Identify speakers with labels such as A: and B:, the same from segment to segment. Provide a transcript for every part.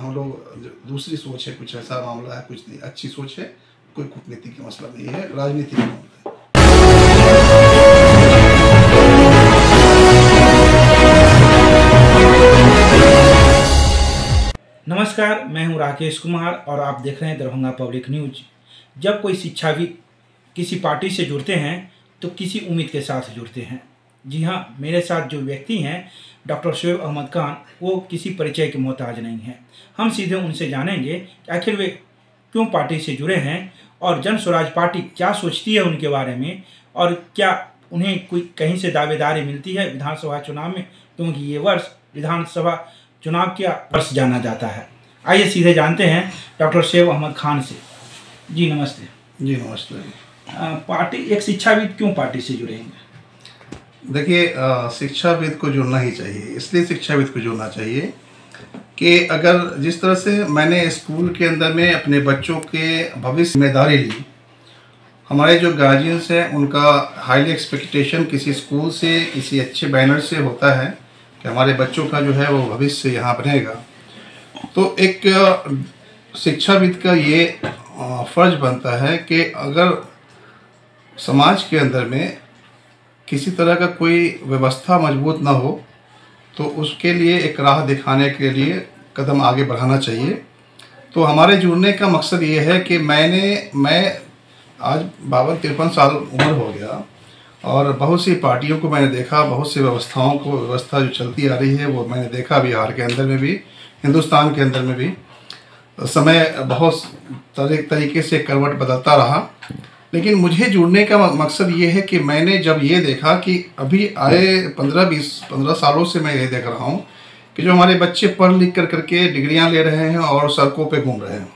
A: हम लोग दूसरी सोच है, कुछ ऐसा मामला है, कुछ नहीं, अच्छी सोच है, कोई कूटनीति का मसला नहीं है, राजनीति का मामला है।
B: नमस्कार, मैं हूं राकेश कुमार और आप देख रहे हैं दरभंगा पब्लिक न्यूज। जब कोई शिक्षाविद किसी पार्टी से जुड़ते हैं तो किसी उम्मीद के साथ जुड़ते हैं। जी हाँ, मेरे साथ जो व्यक्ति हैं डॉक्टर शोएब अहमद खान, वो किसी परिचय के मोहताज नहीं हैं। हम सीधे उनसे जानेंगे कि आखिर वे क्यों पार्टी से जुड़े हैं और जन स्वराज पार्टी क्या सोचती है उनके बारे में, और क्या उन्हें कोई कहीं से दावेदारी मिलती है विधानसभा चुनाव में, क्योंकि ये वर्ष विधानसभा चुनाव का वर्ष जाना जाता है। आइए सीधे जानते हैं डॉक्टर शोएब अहमद खान से। जी नमस्ते।
A: जी नमस्ते।
B: पार्टी, एक शिक्षाविद क्यों पार्टी से जुड़ेंगे?
A: देखिए, शिक्षाविद को जुड़ना ही चाहिए। इसलिए शिक्षाविद को जुड़ना चाहिए कि अगर जिस तरह से मैंने स्कूल के अंदर में अपने बच्चों के भविष्य जिम्मेदारी ली, हमारे जो गार्जियंस हैं उनका हाईली एक्सपेक्टेशन किसी स्कूल से, किसी अच्छे बैनर से होता है कि हमारे बच्चों का जो है वो भविष्य यहाँ बनेगा। तो एक शिक्षाविद का ये फर्ज बनता है कि अगर समाज के अंदर में किसी तरह का कोई व्यवस्था मजबूत ना हो तो उसके लिए एक राह दिखाने के लिए कदम आगे बढ़ाना चाहिए। तो हमारे जुड़ने का मकसद ये है कि मैं आज 52-53 साल उम्र हो गया और बहुत सी पार्टियों को मैंने देखा, बहुत सी व्यवस्था जो चलती आ रही है वो मैंने देखा, बिहार के अंदर में भी, हिंदुस्तान के अंदर में भी। समय बहुत तरीके से करवट बदलता रहा, लेकिन मुझे जुड़ने का मकसद ये है कि मैंने जब ये देखा कि अभी आए 15 सालों से मैं ये देख रहा हूँ कि जो हमारे बच्चे पढ़ लिख करके डिग्रियाँ ले रहे हैं और सड़कों पे घूम रहे हैं,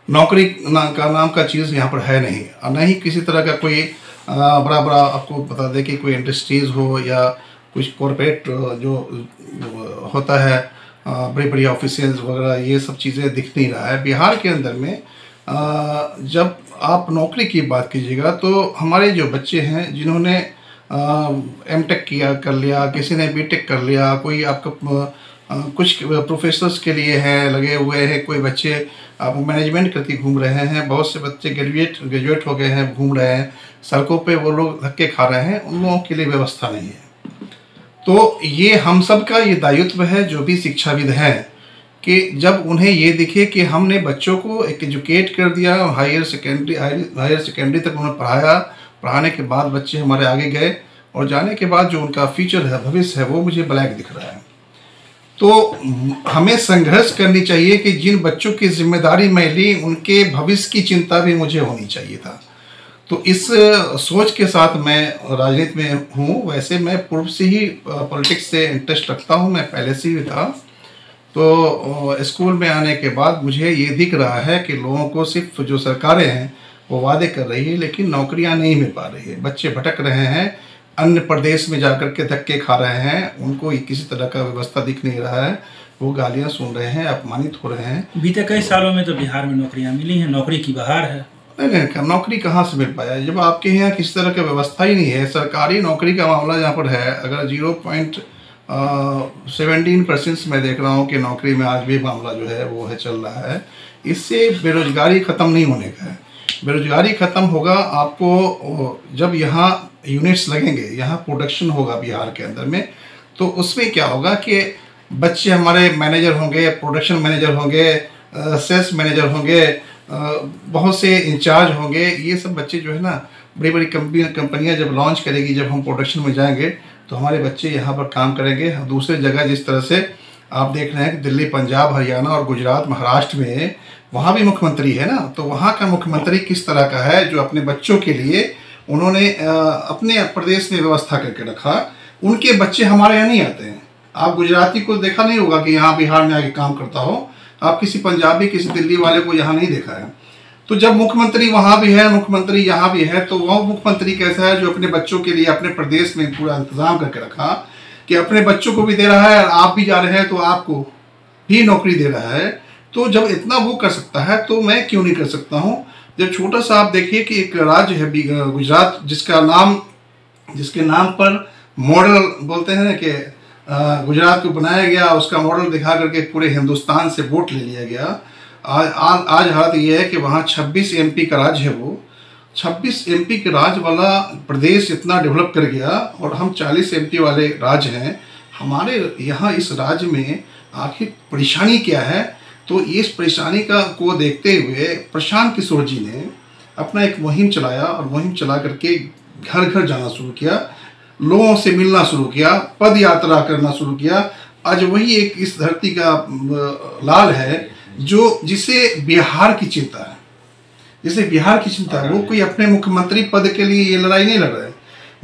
A: नौकरी का नाम का चीज़ यहाँ पर है नहीं, और न ही किसी तरह का कोई बड़ा आपको बता दें कि कोई इंडस्ट्रीज़ हो या कुछ कॉरपोरेट जो होता है, बड़ी बड़ी ऑफिसेज वगैरह, ये सब चीज़ें दिख नहीं रहा है बिहार के अंदर में। जब आप नौकरी की बात कीजिएगा तो हमारे जो बच्चे हैं जिन्होंने एमटेक कर लिया, किसी ने बीटेक कर लिया, कोई आपका कुछ प्रोफेसर्स के लिए हैं लगे हुए हैं, कोई बच्चे आप मैनेजमेंट करके घूम रहे हैं, बहुत से बच्चे ग्रेजुएट हो गए हैं, घूम रहे हैं सड़कों पे, वो लोग धक्के खा रहे हैं, उन लोगों के लिए व्यवस्था नहीं है। तो ये हम सब का ये दायित्व है जो भी शिक्षाविद हैं कि जब उन्हें ये दिखे कि हमने बच्चों को एक एजुकेट कर दिया, हायर सेकेंडरी तक उन्हें पढ़ाया, पढ़ाने के बाद बच्चे हमारे आगे गए और जाने के बाद जो उनका फ्यूचर है, भविष्य है, वो मुझे ब्लैक दिख रहा है। तो हमें संघर्ष करनी चाहिए कि जिन बच्चों की जिम्मेदारी मैं ली उनके भविष्य की चिंता भी मुझे होनी चाहिए था। तो इस सोच के साथ मैं राजनीति में हूँ। वैसे मैं पूर्व से ही पॉलिटिक्स से इंटरेस्ट रखता हूँ, मैं पहले से ही था। तो स्कूल में आने के बाद मुझे ये दिख रहा है कि लोगों को सिर्फ जो सरकारें हैं वो वादे कर रही है लेकिन नौकरियां नहीं मिल पा रही है, बच्चे भटक रहे हैं, अन्य प्रदेश में जाकर के धक्के खा रहे हैं, उनको किसी तरह का व्यवस्था दिख नहीं रहा है, वो गालियां सुन रहे हैं, अपमानित हो रहे हैं।
B: बीते कई सालों में तो बिहार में नौकरियां मिली हैं, नौकरी की बहार है।
A: नहीं, नौकरी कहाँ से मिल पाया जब आपके यहाँ किसी तरह की व्यवस्था ही नहीं है। सरकारी नौकरी का मामला यहाँ पर है, अगर 0.17% मैं देख रहा हूँ कि नौकरी में आज भी मामला जो है वो है चल रहा है। इससे बेरोजगारी ख़त्म नहीं होने का है। बेरोजगारी ख़त्म होगा आपको जब यहाँ यूनिट्स लगेंगे, यहाँ प्रोडक्शन होगा बिहार के अंदर में, तो उसमें क्या होगा कि बच्चे हमारे मैनेजर होंगे, प्रोडक्शन मैनेजर होंगे, सेल्स मैनेजर होंगे, बहुत से इंचार्ज होंगे। ये सब बच्चे जो है ना, बड़ी बड़ी कंपनियां जब लॉन्च करेगी, जब हम प्रोडक्शन में जाएंगे तो हमारे बच्चे यहाँ पर काम करेंगे। दूसरे जगह जिस तरह से आप देख रहे हैं कि दिल्ली, पंजाब, हरियाणा और गुजरात, महाराष्ट्र में वहाँ भी मुख्यमंत्री है ना, तो वहाँ का मुख्यमंत्री किस तरह का है जो अपने बच्चों के लिए उन्होंने अपने प्रदेश में व्यवस्था करके रखा। उनके बच्चे हमारे यहाँ नहीं आते हैं। आप गुजराती को देखा नहीं होगा कि यहाँ बिहार में आके काम करता हो, आप किसी पंजाबी, किसी दिल्ली वाले को यहाँ नहीं देखा है। तो जब मुख्यमंत्री वहाँ भी है, मुख्यमंत्री यहाँ भी है, तो वह मुख्यमंत्री कैसा है जो अपने बच्चों के लिए अपने प्रदेश में पूरा इंतजाम करके रखा कि अपने बच्चों को भी दे रहा है और आप भी जा रहे हैं तो आपको भी नौकरी दे रहा है। तो जब इतना वो कर सकता है तो मैं क्यों नहीं कर सकता हूँ। जब छोटा सा आप देखिए कि एक राज्य है गुजरात, जिसके नाम पर मॉडल बोलते हैं कि गुजरात को बनाया गया, उसका मॉडल दिखा करके पूरे हिंदुस्तान से वोट ले लिया गया। आज हालत ये है कि वहाँ 26 MP का राज्य है, वो 26 MP के राज्य वाला प्रदेश इतना डेवलप कर गया और हम 40 MP वाले राज्य हैं। हमारे यहाँ इस राज्य में आखिर परेशानी क्या है? तो इस परेशानी को देखते हुए प्रशांत किशोर जी ने अपना एक मुहिम चलाया और मुहिम चला करके घर घर जाना शुरू किया, लोगों से मिलना शुरू किया, पद यात्रा करना शुरू किया। आज वही एक इस धरती का लाल है जिसे बिहार की चिंता है, जिसे बिहार की चिंता है। वो कोई अपने मुख्यमंत्री पद के लिए ये लड़ाई नहीं लड़ रहे हैं।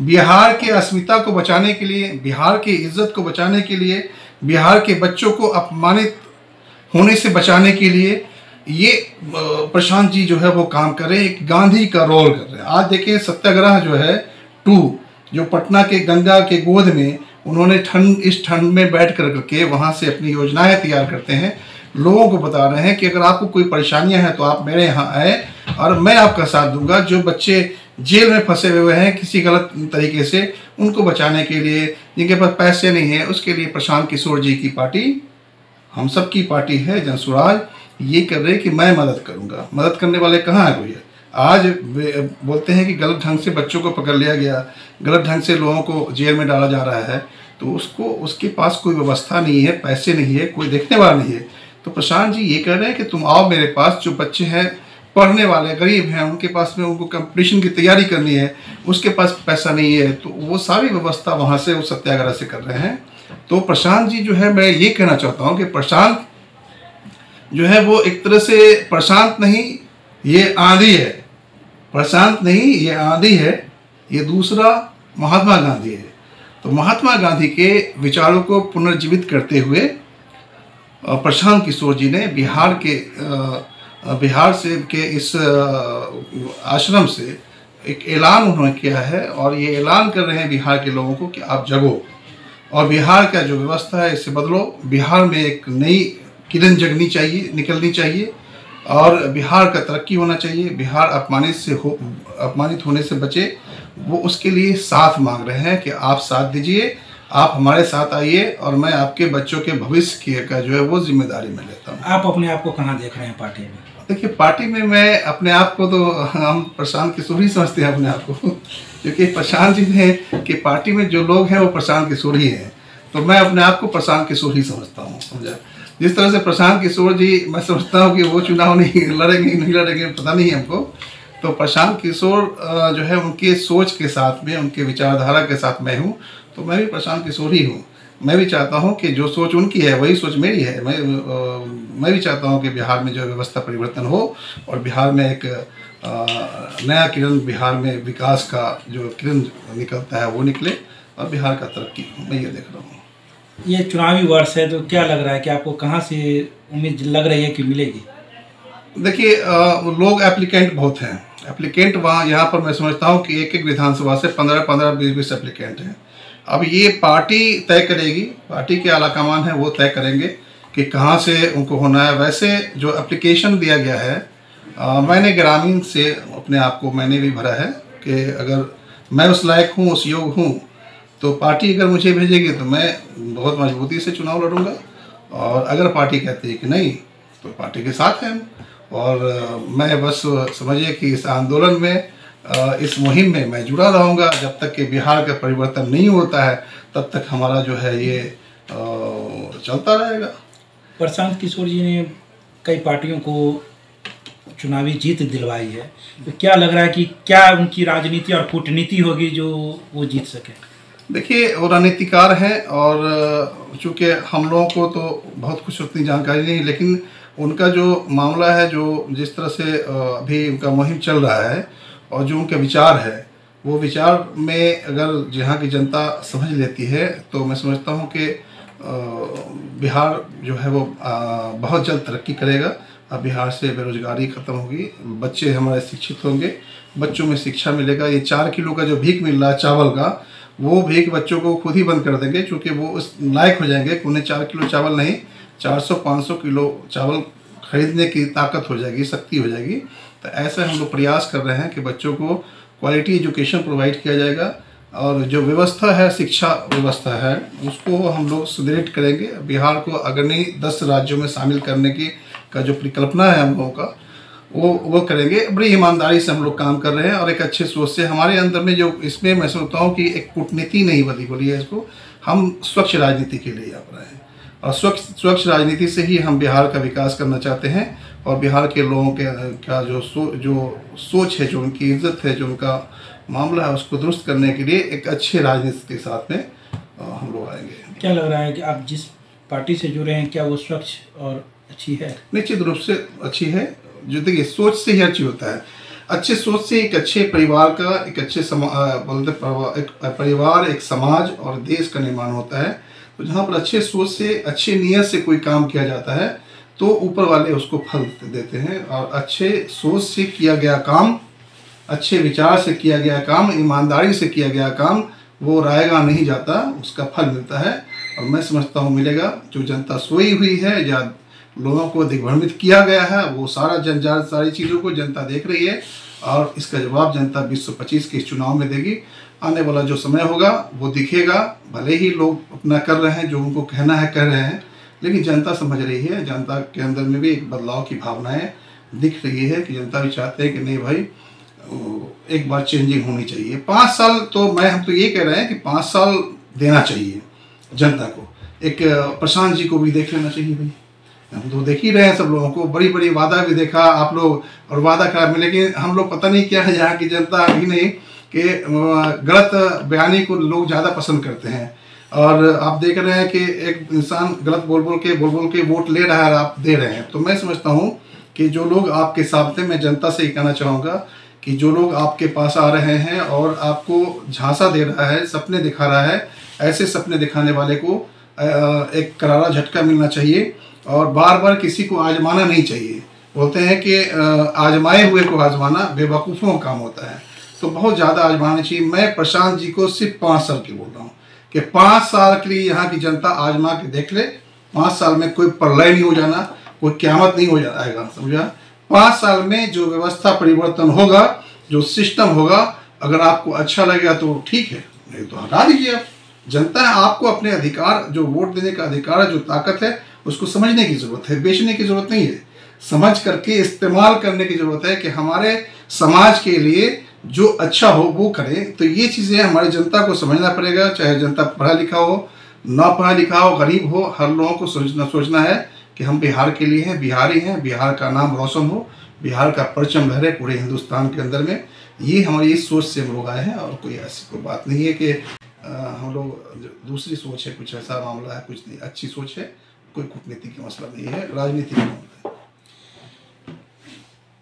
A: बिहार के अस्मिता को बचाने के लिए, बिहार की इज्जत को बचाने के लिए, बिहार के बच्चों को अपमानित होने से बचाने के लिए ये प्रशांत जी जो है वो काम कर रहे हैं, एक गांधी का रोल कर रहे हैं। आज देखिए सत्याग्रह जो है 2 जो पटना के गंगा के गोद में उन्होंने इस ठंड में बैठ करके वहाँ से अपनी योजनाएं तैयार करते हैं, लोगों को बता रहे हैं कि अगर आपको कोई परेशानियां हैं तो आप मेरे यहाँ आए और मैं आपका साथ दूंगा। जो बच्चे जेल में फंसे हुए हैं किसी गलत तरीके से, उनको बचाने के लिए, जिनके पास पैसे नहीं है, उसके लिए प्रशांत किशोर जी की पार्टी, हम सब की पार्टी है जनसुराज, ये कर रहे कि मैं मदद करूंगा। मदद करने वाले कहाँ है कोई? आज बोलते हैं कि गलत ढंग से बच्चों को पकड़ लिया गया, गलत ढंग से लोगों को जेल में डाला जा रहा है, तो उसके पास कोई व्यवस्था नहीं है, पैसे नहीं है, कोई देखने वाला नहीं है। तो प्रशांत जी ये कह रहे हैं कि तुम आओ मेरे पास, जो बच्चे हैं पढ़ने वाले गरीब हैं, उनके पास में उनको कंपटीशन की तैयारी करनी है, उसके पास पैसा नहीं है, तो वो सारी व्यवस्था वहाँ से वो सत्याग्रह से कर रहे हैं। तो प्रशांत जी जो है, मैं ये कहना चाहता हूँ कि प्रशांत जो है वो एक तरह से प्रशांत नहीं, ये आंधी है। प्रशांत नहीं, ये आंधी है। ये दूसरा महात्मा गांधी है। तो महात्मा गांधी के विचारों को पुनर्जीवित करते हुए प्रशांत किशोर जी ने बिहार से के इस आश्रम से एक ऐलान उन्होंने किया है और ये ऐलान कर रहे हैं बिहार के लोगों को कि आप जगो और बिहार का जो व्यवस्था है इसे बदलो। बिहार में एक नई किरण जगनी चाहिए, निकलनी चाहिए और बिहार का तरक्की होना चाहिए। बिहार अपमानित होने से बचे, वो उसके लिए साथ मांग रहे हैं कि आप साथ दीजिए, आप हमारे साथ आइए और मैं आपके बच्चों के भविष्य का जो है वो जिम्मेदारी मैं लेता हूँ।
B: आप अपने आप को कहाँ देख रहे हैं पार्टी में?
A: देखिए पार्टी में मैं अपने आप को तो हम प्रशांत किशोर ही समझते हैं अपने आप को, क्योंकि प्रशांत जी ने कि पार्टी में जो लोग हैं वो प्रशांत किशोर ही हैं, तो मैं अपने आप को प्रशांत किशोर ही समझता हूँ। समझा? जिस तरह से प्रशांत किशोर जी, मैं समझता हूँ कि वो चुनाव नहीं लड़ेंगे पता नहीं हमको, तो प्रशांत किशोर जो है उनके सोच के साथ में, उनके विचारधारा के साथ मैं हूँ, तो मैं भी प्रशांत किशोर ही हूँ। मैं भी चाहता हूँ कि जो सोच उनकी है वही सोच मेरी है। मैं भी चाहता हूँ कि बिहार में जो व्यवस्था परिवर्तन हो और बिहार में एक नया किरण, बिहार में विकास का जो किरण निकलता है वो निकले और बिहार का तरक्की हो। मैं ये देख रहा हूँ।
B: ये चुनावी वर्ष है, तो क्या लग रहा है कि आपको कहाँ से उम्मीद लग रही है कि मिलेगी?
A: देखिए लोग एप्लीकेंट बहुत हैं। एप्लीकेंट यहाँ पर मैं समझता हूँ कि एक विधानसभा से 15-15, 20-20 एप्लीकेंट हैं। अब ये पार्टी तय करेगी, पार्टी के आलाकमान है वो तय करेंगे कि कहाँ से उनको होना है। वैसे जो एप्लीकेशन दिया गया है, मैंने ग्रामीण से अपने आप को मैंने भी भरा है कि अगर मैं उस लायक हूँ, उस योग हूँ, तो पार्टी अगर मुझे भेजेगी तो मैं बहुत मजबूती से चुनाव लड़ूंगा, और अगर पार्टी कहती है कि नहीं तो पार्टी के साथ हैं। और मैं बस समझिए कि इस आंदोलन में, इस मुहिम में मैं जुड़ा रहूँगा जब तक कि बिहार का परिवर्तन नहीं होता है, तब तक हमारा जो है ये चलता रहेगा।
B: प्रशांत किशोर जी ने कई पार्टियों को चुनावी जीत दिलवाई है, तो क्या लग रहा है कि क्या उनकी राजनीति और कूटनीति होगी जो वो जीत सके?
A: देखिए वो रणनीतिकार हैं और चूँकि हम लोगों को तो बहुत कुछ उतनी जानकारी नहीं, लेकिन उनका जो मामला है, जो जिस तरह से अभी उनका मुहिम चल रहा है और जो उनके विचार है, वो विचार में अगर यहाँ की जनता समझ लेती है तो मैं समझता हूँ कि बिहार जो है वो बहुत जल्द तरक्की करेगा। अब बिहार से बेरोजगारी ख़त्म होगी, बच्चे हमारे शिक्षित होंगे, बच्चों में शिक्षा मिलेगा। ये 4 किलो का जो भीख मिल रहा है चावल का, वो भीख बच्चों को खुद ही बंद कर देंगे, क्योंकि वो उस लायक हो जाएंगे कि उन्हें 4 किलो चावल नहीं, 400-500 किलो चावल खरीदने की ताकत हो जाएगी, शक्ति हो जाएगी। तो ऐसे हम लोग प्रयास कर रहे हैं कि बच्चों को क्वालिटी एजुकेशन प्रोवाइड किया जाएगा, और जो व्यवस्था है, शिक्षा व्यवस्था है, उसको हम लोग सुदृढ़ करेंगे। बिहार को अग्रणी 10 राज्यों में शामिल करने की जो परिकल्पना है हम लोगों का, वो करेंगे। बड़ी ईमानदारी से हम लोग काम कर रहे हैं और एक अच्छे सोच से हमारे अंदर में जो इसमें मैं सोचता हूँ कि एक कूटनीति नहीं बोली है इसको, हम स्वच्छ राजनीति के लिए आप रहे हैं और स्वच्छ राजनीति से ही हम बिहार का विकास करना चाहते हैं। और बिहार के लोगों के का जो सोच है, जो उनकी इज्जत है, जो उनका मामला है, उसको दुरुस्त करने के लिए एक अच्छे राजनीति के साथ में हम लोग आएंगे।
B: क्या लग रहा है कि आप जिस पार्टी से जुड़े हैं, क्या वो स्वच्छ और अच्छी है?
A: निश्चित रूप से अच्छी है। जो देखिए, सोच से ही हर चीज़ होता है। अच्छे सोच से एक अच्छे परिवार का, एक अच्छे एक परिवार, एक समाज और देश का निर्माण होता है। तो जहाँ पर अच्छे सोच से, अच्छे नियत से कोई काम किया जाता है तो ऊपर वाले उसको फल देते हैं। और अच्छे सोच से किया गया काम, अच्छे विचार से किया गया काम, ईमानदारी से किया गया काम, वो रायगा नहीं जाता, उसका फल मिलता है। और मैं समझता हूँ मिलेगा। जो जनता सोई हुई है या लोगों को दिग्भ्रमित किया गया है, वो सारी चीज़ों को जनता देख रही है और इसका जवाब जनता 2025 के इस चुनाव में देगी। आने वाला जो समय होगा वो दिखेगा। भले ही लोग अपना कर रहे हैं, जो उनको कहना है कह रहे हैं, लेकिन जनता समझ रही है। जनता के अंदर में भी एक बदलाव की भावनाएं दिख रही है कि जनता भी चाहते हैं कि नहीं भाई, एक बार चेंजिंग होनी चाहिए। 5 साल तो हम तो ये कह रहे हैं कि 5 साल देना चाहिए जनता को। एक प्रशांत जी को भी देख लेना चाहिए भाई। हम तो देख ही रहे हैं सब लोगों को, बड़ी बड़ी वादा भी देखा आप लोग और वादा खराब में, लेकिन हम लोग पता नहीं क्या है यहाँ की जनता ही नहीं कि गलत बयानी को लोग ज़्यादा पसंद करते हैं। और आप देख रहे हैं कि एक इंसान गलत बोल बोल के वोट ले रहा है और आप दे रहे हैं। तो मैं समझता हूँ कि जो लोग आपके सामने, मैं जनता से ही कहना चाहूँगा कि जो लोग आपके पास आ रहे हैं और आपको झांसा दे रहा है, सपने दिखा रहा है, ऐसे सपने दिखाने वाले को एक करारा झटका मिलना चाहिए और बार बार किसी को आजमाना नहीं चाहिए। बोलते हैं कि आजमाए हुए को आजमाना बेवकूफ़ों का काम होता है, तो बहुत ज़्यादा आजमाना चाहिए। मैं प्रशांत जी को सिर्फ 5 साल की बोल रहा हूँ कि 5 साल के लिए यहाँ की जनता आजमा के देख ले। 5 साल में कोई प्रलय नहीं हो जाना, कोई क़यामत नहीं हो जाएगा, समझा। 5 साल में जो व्यवस्था परिवर्तन होगा, जो सिस्टम होगा, अगर आपको अच्छा लगेगा तो ठीक है, नहीं तो हटा दीजिए। आप जनता है, आपको अपने अधिकार, जो वोट देने का अधिकार है, जो ताकत है, उसको समझने की ज़रूरत है। बेचने की ज़रूरत नहीं है, समझ करके इस्तेमाल करने की ज़रूरत है कि हमारे समाज के लिए जो अच्छा हो वो करें। तो ये चीज़ें हमारी जनता को समझना पड़ेगा। चाहे जनता पढ़ा लिखा हो, ना पढ़ा लिखा हो, गरीब हो, हर लोगों को सोचना है कि हम बिहार के लिए हैं, बिहारी हैं, बिहार का नाम रोशन हो, बिहार का परचम लहरे पूरे हिंदुस्तान के अंदर में। ये हमारी इस सोच से हम लोग आए हैं और कोई ऐसी कोई बात नहीं है कि हम लोग दूसरी सोच है, कुछ ऐसा मामला है, कुछ नहीं। अच्छी सोच है, कोई कूटनीति का मसला नहीं है, राजनीति का मामला है।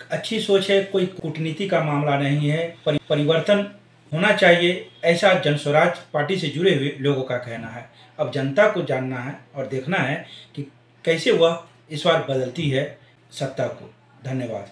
B: अच्छी सोच है, कोई कूटनीति का मामला नहीं है। परिवर्तन होना चाहिए, ऐसा जनस्वराज पार्टी से जुड़े हुए लोगों का कहना है। अब जनता को जानना है और देखना है कि कैसे वह इस बार बदलती है सत्ता को। धन्यवाद।